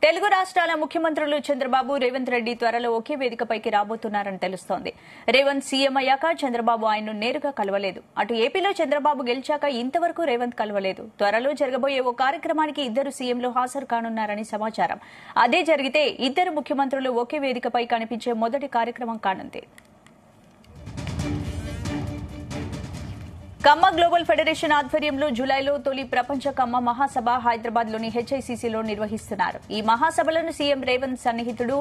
తెలుగు రాష్ట్రాల ముఖ్యమంత్రులు చంద్రబాబు రేవంత్ రెడ్డి త్వరలో ఒకే వేదికపైకి రాబోతున్నారని తెలుస్తోంది. రేవంత్ సీఎం అయ్యాక చంద్రబాబు ఆయన్ను నేరుగా కలవలేదు. అటు ఏపీలో చంద్రబాబు గెలిచాక ఇంతవరకు రేవంత్ కలవలేదు. త్వరలో జరగబోయే ఓ కార్యక్రమానికి ఇద్దరు సీఎంలు హాజరు కానున్నారని సమాచారం. అదే జరిగితే ఇద్దరు ముఖ్యమంత్రులు ఒకే వేదికపై కనిపించే మొదటి కార్యక్రమం కానుంది. కమ్మ గ్లోబల్ ఫెడరేషన్ ఆధ్వర్యంలో జూలైలో తొలి ప్రపంచ కమ్మ మహాసభ హైదరాబాద్ లోని హెచ్ఐసిసిలో నిర్వహిస్తున్నారు. ఈ మహాసభలను సీఎం రేవంత్ సన్నిహితుడు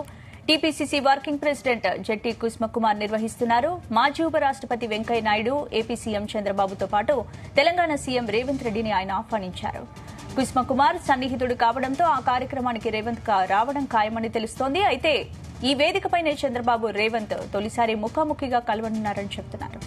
టీపీసీసీ వర్కింగ్ ప్రెసిడెంట్ జెట్టి కుసుమకుమార్ నిర్వహిస్తున్నారు. మాజీ ఉపరాష్టపతి వెంకయ్య నాయుడు, ఏపీ సీఎం చంద్రబాబుతో పాటు తెలంగాణ సీఎం రేవంత్ రెడ్డిని ఆయన ఆహ్వానించారు. కుసుమకుమార్ సన్నిహితుడు కావడంతో ఆ కార్యక్రమానికి రేవంత్ రావడం ఖాయమని తెలుస్తోంది. అయితే ఈ వేదికపైనే చంద్రబాబు రేవంత్ తొలిసారి ముఖాముఖిగా కలవనున్నారని చెబుతున్నారు.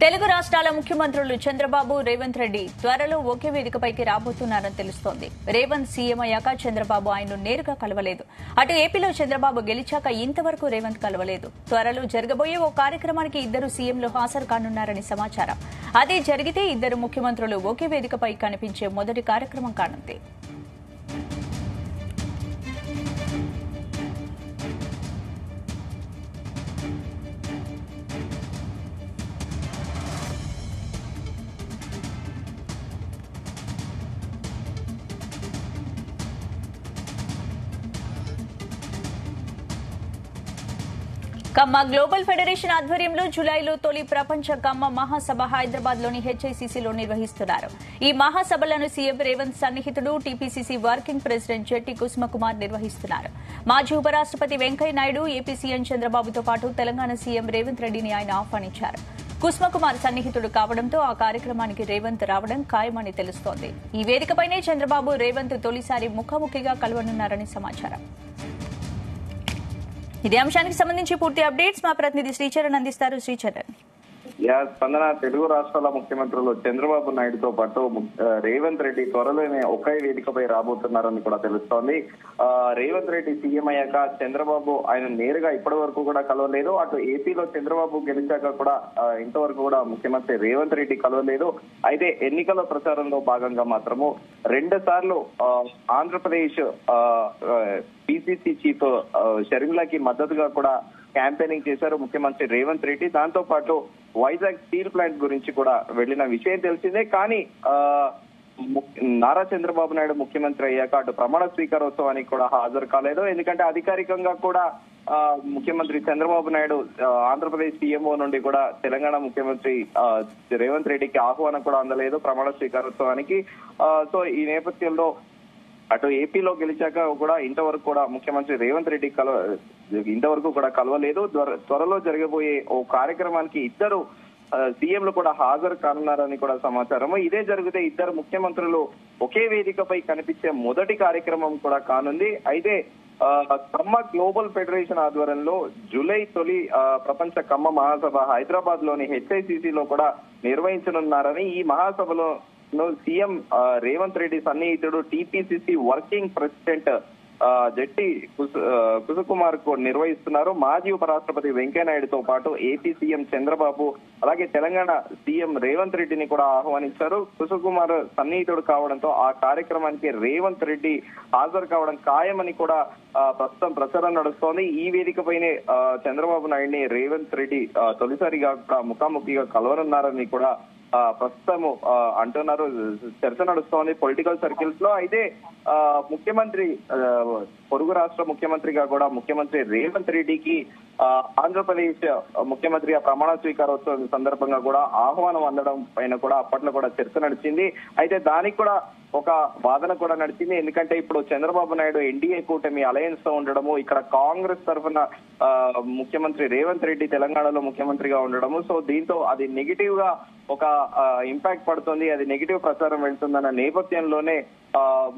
తెలుగు రాష్ట్రాల ముఖ్యమంత్రులు చంద్రబాబు రేవంత్ రెడ్డి త్వరలో ఒకే వేదికపైకి రాబోతున్నారని తెలుస్తోంది. రేవంత్ సీఎం అయ్యాక చంద్రబాబు ఆయన్ను నేరుగా కలవలేదు. అటు ఏపీలో చంద్రబాబు గెలిచాక ఇంతవరకు రేవంత్ కలవలేదు. త్వరలో జరగబోయే ఓ కార్యక్రమానికి ఇద్దరు సీఎంలు హాజరు కానున్నారని సమాచారం. అదే జరిగితే ఇద్దరు ముఖ్యమంత్రులు ఒకే వేదికపై కనిపించే మొదటి కార్యక్రమం కానుంది. కమ్మ గ్లోబల్ ఫెడరేషన్ ఆధ్వర్యంలో జూలైలో తొలి ప్రపంచ కమ్మ మహాసభ హైదరాబాద్ లోని హెచ్ఐసిసిలో నిర్వహిస్తున్నారు. ఈ మహాసభలను సీఎం రేవంత్ సన్నిహితుడు టీపీసీసీ వర్కింగ్ ప్రెసిడెంట్ జెట్టి కుసుమకుమార్ నిర్వహిస్తున్నారు. మాజీ ఉపరాష్టపతి వెంకయ్య నాయుడు, ఏపీ సీఎం చంద్రబాబుతో పాటు తెలంగాణ సీఎం రేవంత్ రెడ్డిని ఆయన ఆహ్వానించారు. కుసుమకుమార్ సన్నిహితుడు కావడంతో ఆ కార్యక్రమానికి రేవంత్ రావడం ఖాయమని తెలుస్తోంది. ఈ వేదికపైనే చంద్రబాబు రేవంత్ తొలిసారి ముఖాముఖిగా కలవనున్నారని సమాచారం. ఇదే అంశానికి సంబంధించి పూర్తి అప్డేట్స్ మా ప్రతినిధి శ్రీచరణ్ అందిస్తారు. శ్రీచరణ్. స్పందన, తెలుగు రాష్ట్రాల ముఖ్యమంత్రులు చంద్రబాబు నాయుడుతో పాటు రేవంత్ రెడ్డి త్వరలోనే ఒకే వేదికపై రాబోతున్నారని కూడా తెలుస్తోంది. రేవంత్ రెడ్డి సీఎం అయ్యాక చంద్రబాబు ఆయన నేరుగా ఇప్పటి వరకు కూడా కలవలేదు. అటు ఏపీలో చంద్రబాబు గెలిచాక కూడా ఇంతవరకు కూడా ముఖ్యమంత్రి రేవంత్ రెడ్డి కలవలేదు. అయితే ఎన్నికల ప్రచారంలో భాగంగా మాత్రము 2 సార్లు ఆంధ్రప్రదేశ్ పిసిసి చీఫ్ షర్మిలాకి మద్దతుగా కూడా క్యాంపెయినింగ్ చేశారు ముఖ్యమంత్రి రేవంత్ రెడ్డి. దాంతో పాటు వైజాగ్ స్టీల్ ప్లాంట్ గురించి కూడా వెళ్లిన విషయం తెలిసిందే. కానీ నారా చంద్రబాబు నాయుడు ముఖ్యమంత్రి అయ్యాక అటు ప్రమాణ స్వీకారోత్సవానికి కూడా హాజరు కాలేదు. ఎందుకంటే అధికారికంగా కూడా ముఖ్యమంత్రి చంద్రబాబు నాయుడు ఆంధ్రప్రదేశ్ సీఎంఓ నుండి కూడా తెలంగాణ ముఖ్యమంత్రి రేవంత్ రెడ్డికి ఆహ్వానం కూడా అందలేదు ప్రమాణ స్వీకారోత్సవానికి. సో ఈ నేపథ్యంలో అటు ఏపీలో గెలిచాక కూడా ఇంతవరకు కూడా ముఖ్యమంత్రి రేవంత్ రెడ్డి ఇంతవరకు కూడా కలవలేదు. త్వరలో జరగబోయే ఓ కార్యక్రమానికి ఇద్దరు సీఎంలు కూడా హాజరు కానున్నారని కూడా సమాచారం. ఇదే జరిగితే ఇద్దరు ముఖ్యమంత్రులు ఒకే వేదికపై కనిపించే మొదటి కార్యక్రమం కూడా కానుంది. అయితే కమ్మ గ్లోబల్ ఫెడరేషన్ ఆధ్వర్యంలో జూలై తొలి ప్రపంచ కమ్మ మహాసభ హైదరాబాద్ లోని హెచ్ఐసిసిలో కూడా నిర్వహించనున్నారని, ఈ మహాసభలో సీఎం రేవంత్ రెడ్డి సన్నిహితుడు టీపీసీసీ వర్కింగ్ ప్రెసిడెంట్ జెట్టి కుసుకుమార్ నిర్వహిస్తున్నారు. మాజీ ఉపరాష్ట్రపతి వెంకయ్య నాయుడుతో పాటు ఏపీ సీఎం చంద్రబాబు, అలాగే తెలంగాణ సీఎం రేవంత్ రెడ్డిని కూడా ఆహ్వానించారు. కుసుకుమార్ సన్నిహితుడు కావడంతో ఆ కార్యక్రమానికి రేవంత్ రెడ్డి హాజరు కావడం ఖాయమని కూడా ప్రస్తుతం ప్రచారం నడుస్తోంది. ఈ వేదికపైనే చంద్రబాబు నాయుడిని రేవంత్ రెడ్డి తొలిసారిగా ముఖాముఖిగా కలవనున్నారని కూడా ప్రస్తుతం అంటున్నారు. చర్చ నడుస్తోంది పొలిటికల్ సర్కిల్స్ లో. అయితే ముఖ్యమంత్రి పొరుగు రాష్ట్ర ముఖ్యమంత్రిగా కూడా ముఖ్యమంత్రి రేవంత్ రెడ్డికి ఆంధ్రప్రదేశ్ ముఖ్యమంత్రిగా ప్రమాణ స్వీకారోత్సవం సందర్భంగా కూడా ఆహ్వానం అందడం పైన కూడా అప్పట్లో కూడా చర్చ నడిచింది. అయితే దానికి కూడా ఒక వాదన కూడా నడిచింది. ఎందుకంటే ఇప్పుడు చంద్రబాబు నాయుడు ఎన్డీఏ కూటమి అలయన్స్ తో ఉండడము, ఇక్కడ కాంగ్రెస్ తరఫున ముఖ్యమంత్రి రేవంత్ రెడ్డి తెలంగాణలో ముఖ్యమంత్రిగా ఉండడము, సో దీంతో అది నెగిటివ్ గా ఒక ఇంపాక్ట్ పడుతుంది, అది నెగిటివ్ ప్రచారం వెళ్తుందన్న నేపథ్యంలోనే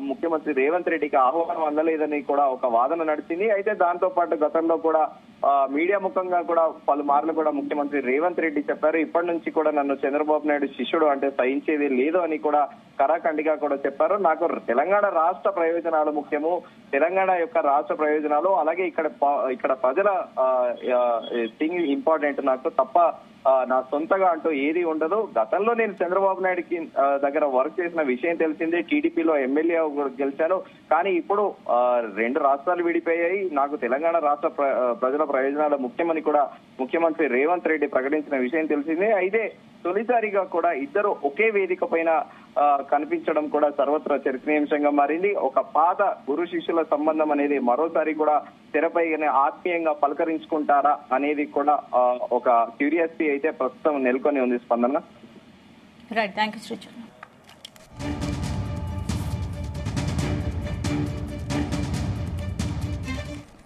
ముఖ్యమంత్రి రేవంత్ రెడ్డికి ఆహ్వానం అందలేదని కూడా ఒక వాదన నడిచింది. అయితే దాంతో పాటు గతంలో కూడా మీడియా ముఖంగా కూడా పలుమార్లు కూడా ముఖ్యమంత్రి రేవంత్ రెడ్డి చెప్పారు, ఇప్పటి నుంచి కూడా నన్ను చంద్రబాబు నాయుడు శిష్యుడు అంటే సహించేది లేదు అని కూడా కరాఖండిగా కూడా చెప్పారు. నాకు తెలంగాణ రాష్ట్ర ప్రయోజనాలు ముఖ్యము, తెలంగాణ యొక్క రాష్ట్ర ప్రయోజనాలు, అలాగే ఇక్కడ ప్రజల థింగ్ ఇంపార్టెంట్ నాకు తప్ప నా సొంతగా అంటూ ఏది ఉండదు. గతంలో నేను చంద్రబాబు నాయుడుకి దగ్గర వర్క్ చేసిన విషయం తెలిసిందే, టీడీపీలో ఎమ్మెల్యే గెలిచాను, కానీ ఇప్పుడు 2 రాష్ట్రాలు విడిపోయాయి, నాకు తెలంగాణ రాష్ట్ర ప్రజల ప్రయోజనాలు ముఖ్యమని కూడా ముఖ్యమంత్రి రేవంత్ రెడ్డి ప్రకటించిన విషయం తెలిసిందే. అయితే తొలిసారిగా కూడా ఇద్దరు ఒకే వేదిక పైన కనిపించడం కూడా సర్వత్రా చర్చనీయాంశంగా మారింది. ఒక పాత గురు శిష్యుల సంబంధం అనేది మరోసారి కూడా తెరపై ఆత్మీయంగా పలకరించుకుంటారా అనేది కూడా ఒక క్యూరియాసిటీ అయితే ప్రస్తుతం నెలకొని ఉంది. స్పందన. Right, thank you Sricharan.